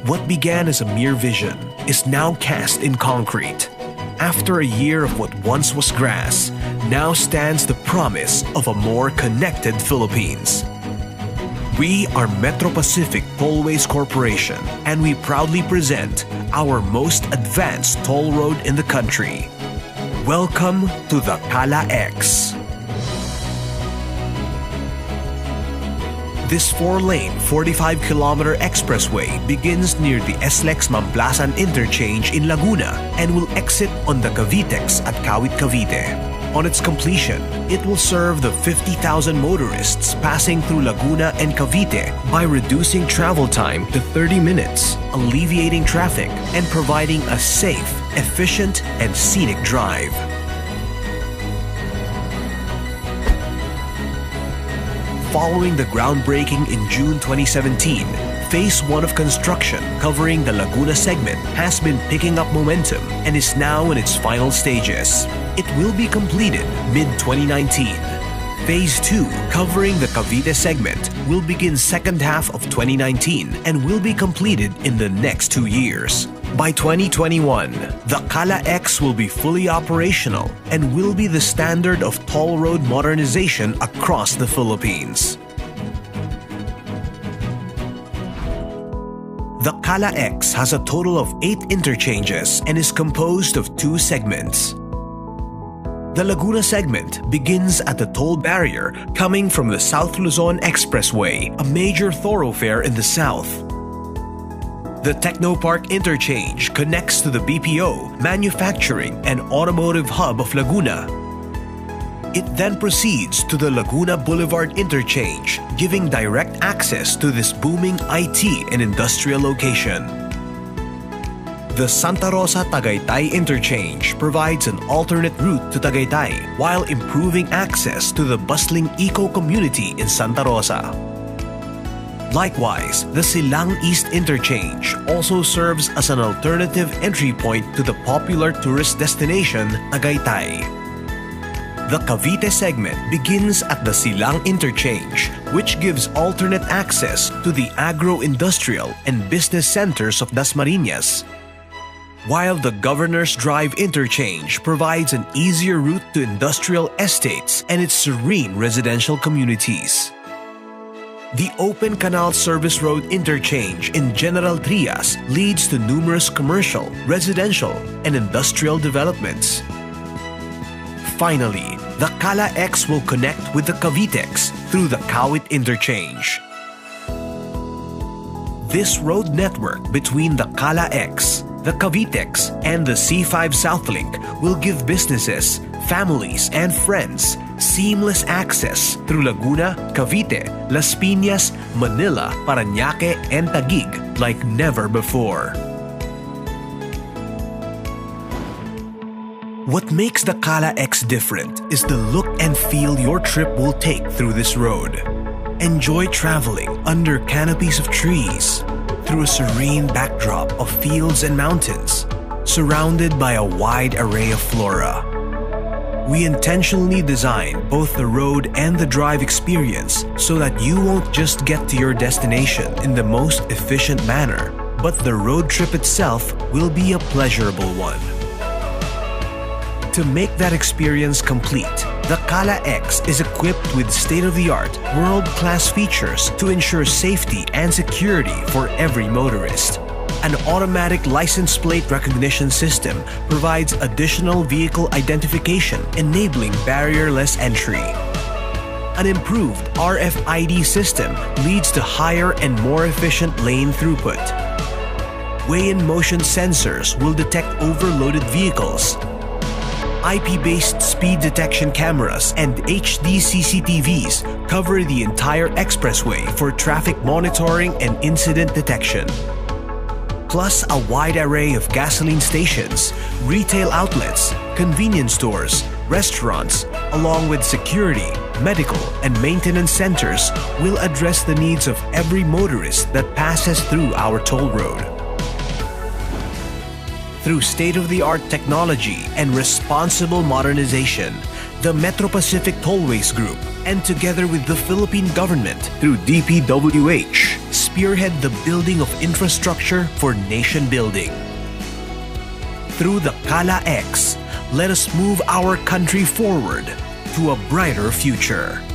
What began as a mere vision is now cast in concrete. After a year of what once was grass, now stands the promise of a more connected Philippines. We are Metro Pacific Tollways Corporation, and we proudly present our most advanced toll road in the country. Welcome to the CALAEX. This 4-lane, 45-kilometer expressway begins near the SLEX Mamplasan interchange in Laguna and will exit on the Cavitex at Kawit, Cavite. On its completion, it will serve the 50,000 motorists passing through Laguna and Cavite by reducing travel time to 30 minutes, alleviating traffic, and providing a safe, efficient, and scenic drive. Following the groundbreaking in June 2017, Phase 1 of construction covering the Laguna segment has been picking up momentum and is now in its final stages. It will be completed mid-2019. Phase 2, covering the Cavite segment, will begin second half of 2019 and will be completed in the next 2 years. By 2021, the CALAEX will be fully operational and will be the standard of toll road modernization across the Philippines. The CALAEX has a total of 8 interchanges and is composed of 2 segments. The Laguna segment begins at the toll barrier coming from the South Luzon Expressway, a major thoroughfare in the south. The Technopark interchange connects to the BPO, manufacturing, and automotive hub of Laguna. It then proceeds to the Laguna Boulevard interchange, giving direct access to this booming IT and industrial location. The Santa Rosa Tagaytay interchange provides an alternate route to Tagaytay while improving access to the bustling eco-community in Santa Rosa. Likewise, the Silang East interchange also serves as an alternative entry point to the popular tourist destination, Tagaytay. The Cavite segment begins at the Silang interchange, which gives alternate access to the agro-industrial and business centers of Dasmariñas, while the Governor's Drive interchange provides an easier route to industrial estates and its serene residential communities. The Open Canal Service Road interchange in General Trias leads to numerous commercial, residential, and industrial developments. Finally, the CALAEX will connect with the Cavitex through the Kawit interchange. This road network between the CALAEX, the Cavitex, and the C5 Southlink will give businesses, families, and friends seamless access through Laguna, Cavite, Las Piñas, Manila, Parañaque, and Taguig like never before. What makes the CALAEX different is the look and feel your trip will take through this road. Enjoy traveling under canopies of trees, through a serene backdrop of fields and mountains, surrounded by a wide array of flora. We intentionally designed both the road and the drive experience so that you won't just get to your destination in the most efficient manner, but the road trip itself will be a pleasurable one. To make that experience complete, the CALAEX is equipped with state-of-the-art, world-class features to ensure safety and security for every motorist. An automatic license plate recognition system provides additional vehicle identification, enabling barrier-less entry. An improved RFID system leads to higher and more efficient lane throughput. Weigh-in motion sensors will detect overloaded vehicles. IP-based speed detection cameras and HD CCTVs cover the entire expressway for traffic monitoring and incident detection. Plus a wide array of gasoline stations, retail outlets, convenience stores, restaurants, along with security, medical, and maintenance centers will address the needs of every motorist that passes through our toll road. Through state-of-the-art technology and responsible modernization, the Metro Pacific Tollways Group, and together with the Philippine government through DPWH, spearhead the building of infrastructure for nation building. Through the CALAEX, let us move our country forward to a brighter future.